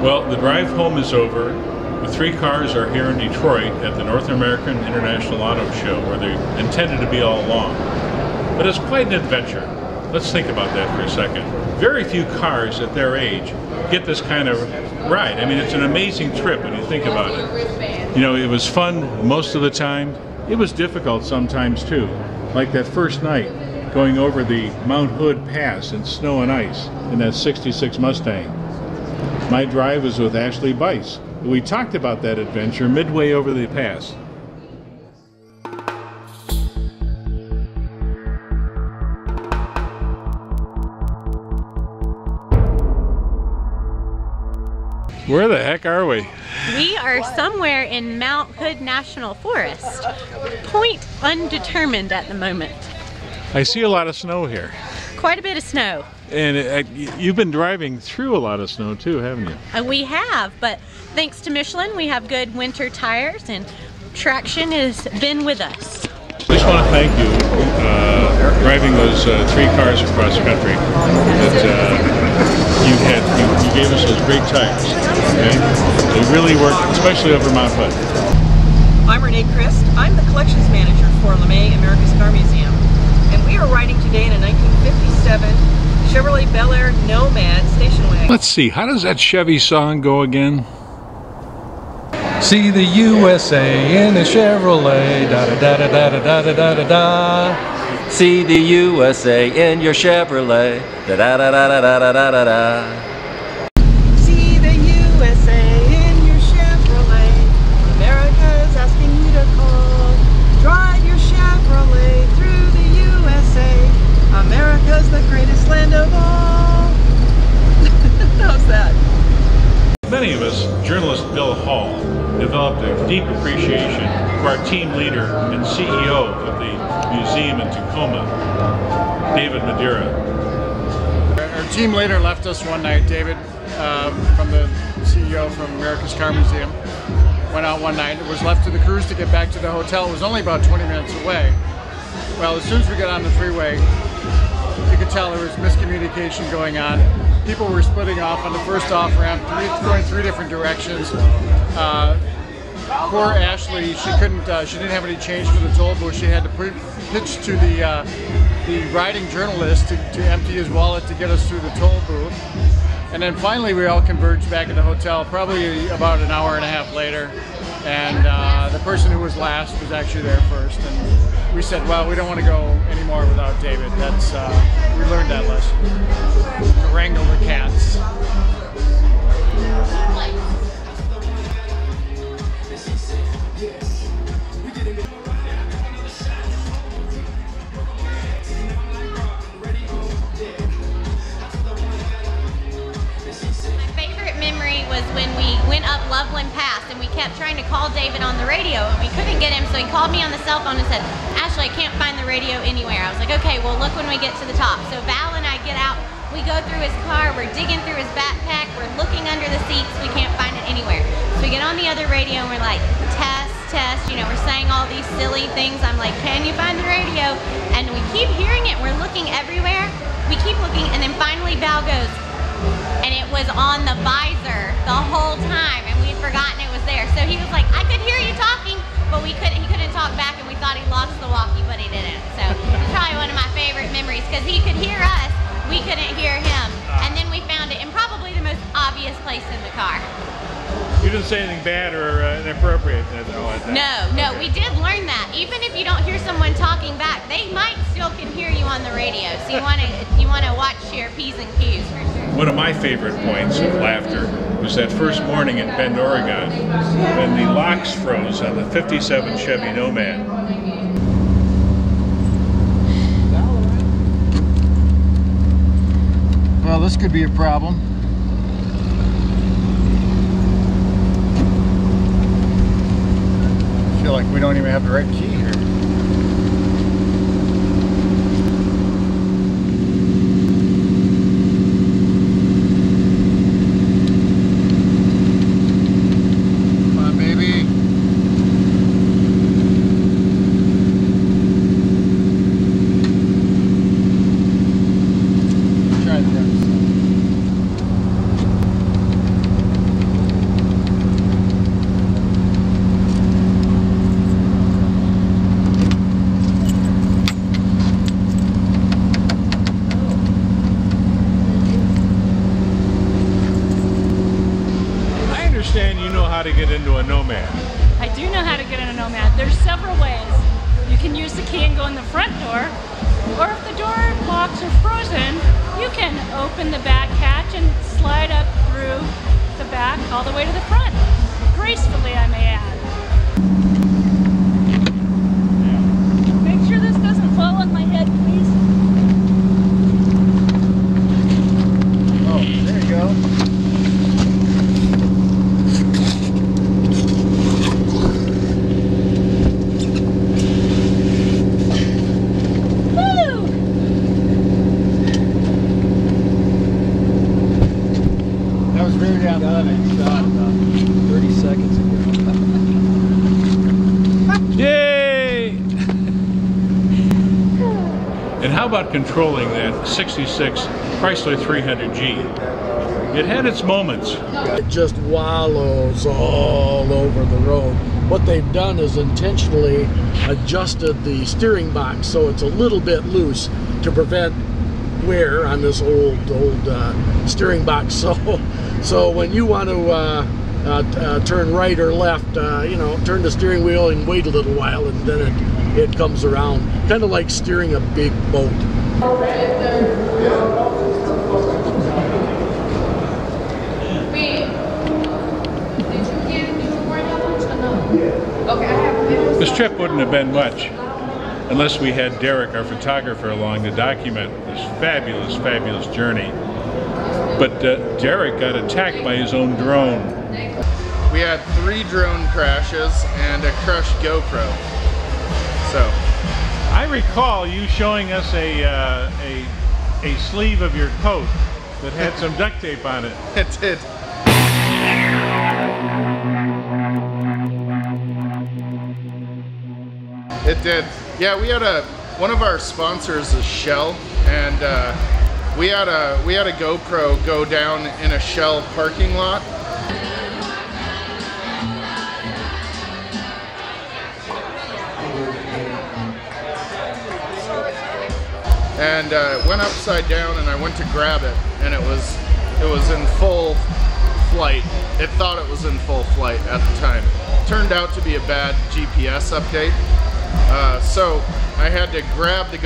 Well, the drive home is over. The three cars are here in Detroit at the North American International Auto Show, where they intended to be all along. But it's quite an adventure. Let's think about that for a second. Very few cars at their age get this kind of ride. I mean, it's an amazing trip when you think about it. You know, it was fun most of the time. It was difficult sometimes too. Like that first night, going over the Mount Hood Pass in snow and ice in that '66 Mustang. My drive was with Ashley Bice. We talked about that adventure midway over the pass. Where the heck are we? We are somewhere in Mount Hood National Forest. Point undetermined at the moment. I see a lot of snow here. Quite a bit of snow. And you've been driving through a lot of snow too, haven't you? We have, but thanks to Michelin, we have good winter tires and traction has been with us. I just want to thank you driving those three cars across country. You gave us those great tires. Okay? They really worked, especially over Mount Hood. I'm Renee Christ. I'm the collections manager for LeMay America's Car Museum. And we are riding today in a 1957 Chevrolet Bel Air Nomad station wagon. Let's see, how does that Chevy song go again? See the USA in a Chevrolet, da da da da da da da da da da. See the USA in your Chevrolet, da da da da da da da da da. See the USA in your Chevrolet. America's asking you to call. Drive your Chevrolet through the USA. America's the greatest land of all. How's that? Many of us, journalist Bill Hall, developed a deep appreciation for our team leader and CEO of the museum in Tacoma, David Madeira. Our team leader left us one night, David, from the CEO from America's Car Museum. Went out one night. It was left to the crews to get back to the hotel. It was only about 20 minutes away. Well, as soon as we got on the freeway, you could tell there was miscommunication going on. People were splitting off on the first off-ramp, going three different directions. Poor Ashley, she didn't have any change for the toll booth. She had to pitch to the riding journalist to empty his wallet to get us through the toll booth. And then finally we all converged back at the hotel, probably about an hour and a half later. And the person who was last was actually there first. And we said, well, we don't want to go anymore without David. That's we learned that lesson. To wrangle the cats. Was when we went up Loveland Pass and we kept trying to call David on the radio and we couldn't get him, so he called me on the cell phone and said, Ashley, I can't find the radio anywhere. I was like, okay, well look when we get to the top. So Val and I get out, we go through his car, we're digging through his backpack, we're looking under the seats, we can't find it anywhere. So we get on the other radio and we're like, test, test, you know, we're saying all these silly things. I'm like, can you find the radio? And we keep hearing it, we're looking everywhere, we keep looking, and then finally Val goes, and it was on the visor the whole time, and we'd forgotten it was there. So he was like, I could hear you talking, but he couldn't talk back, and we thought he lost the walkie, but he didn't. So it's probably one of my favorite memories, because he could hear us, we couldn't hear him, and then we found it in probably the most obvious place in the car. You didn't say anything bad or inappropriate at all at that? No, we did learn that. Even if you don't hear someone talking back, they might still can hear you on the radio. So you want to watch your P's and Q's for sure. One of my favorite points of laughter was that first morning in Bend, Oregon, when the locks froze on the '57 Chevy Nomad. Well, this could be a problem. I feel like we don't even have the right key here. understand you know how to get into a Nomad. I do know how to get in a Nomad. There's several ways. You can use the key and go in the front door, or if the door locks are frozen, you can open the back hatch and slide up through the back all the way to the front. Gracefully, I may add. Make sure this doesn't fall on my head, please. Oh, there you go. And how about controlling that 66 Chrysler 300G? It had its moments. It just wallows all over the road. What they've done is intentionally adjusted the steering box so it's a little bit loose to prevent wear on this old steering box. So when you want to turn right or left, you know, turn the steering wheel and wait a little while, and then it comes around, kind of like steering a big boat. This trip wouldn't have been much unless we had Derek, our photographer, along to document this fabulous, fabulous journey. But Derek got attacked by his own drone. We had 3 drone crashes and a crushed GoPro. So, I recall you showing us a sleeve of your coat that had some duct tape on it. It did. It did. Yeah, we had one of our sponsors is Shell, and we had a GoPro go down in a Shell parking lot. And it went upside down, and I went to grab it, and it was in full flight. It thought it was in full flight at the time. Turned out to be a bad GPS update. So I had to grab the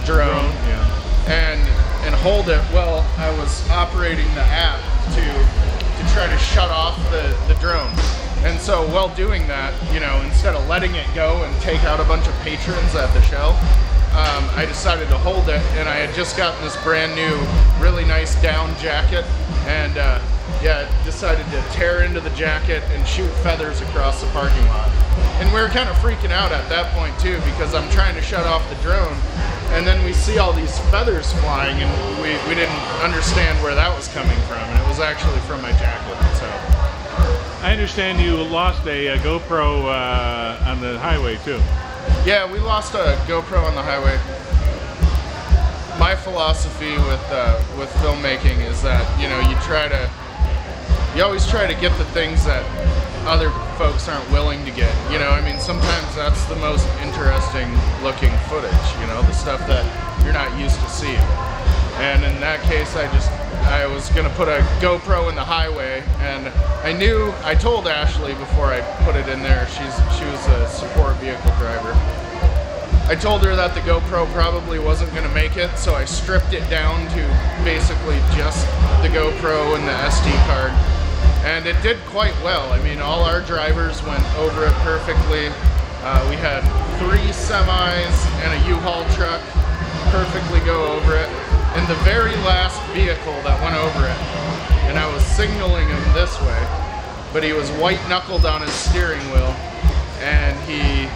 drone and hold it while I was operating the app to try to shut off the drone. And so while doing that, you know, instead of letting it go and take out a bunch of patrons at the show, I decided to hold it, and I had just gotten this brand new, really nice down jacket, and yeah, decided to tear into the jacket and shoot feathers across the parking lot. And we were kind of freaking out at that point too, because I'm trying to shut off the drone, and then we see all these feathers flying, and we didn't understand where that was coming from, and it was actually from my jacket. So I understand you lost a GoPro on the highway too. Yeah, we lost a GoPro on the highway. My philosophy with filmmaking is that, you know, you always try to get the things that other folks aren't willing to get. You know, I mean, sometimes that's the most interesting looking footage, you know, the stuff that you're not used to seeing. And in that case, I was gonna put a GoPro in the highway, and I told Ashley before I put it in there, she was a support vehicle driver. I told her that the GoPro probably wasn't gonna make it, so I stripped it down to basically just the GoPro and the SD card. And it did quite well. I mean, all our drivers went over it perfectly. We had 3 semis and a U-Haul truck perfectly go over it. And the very last vehicle that went over it, and I was signaling him this way, but he was white-knuckled on his steering wheel, and he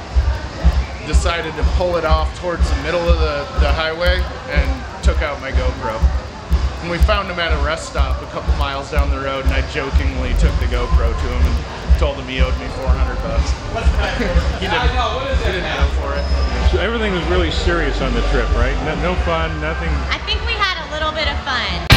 decided to pull it off towards the middle of the highway and took out my GoPro. And we found him at a rest stop a couple miles down the road, and I jokingly took the GoPro to him and told him he owed me $400. He didn't go for it. So everything was really serious on the trip, right? No fun, nothing. I think we had a little bit of fun.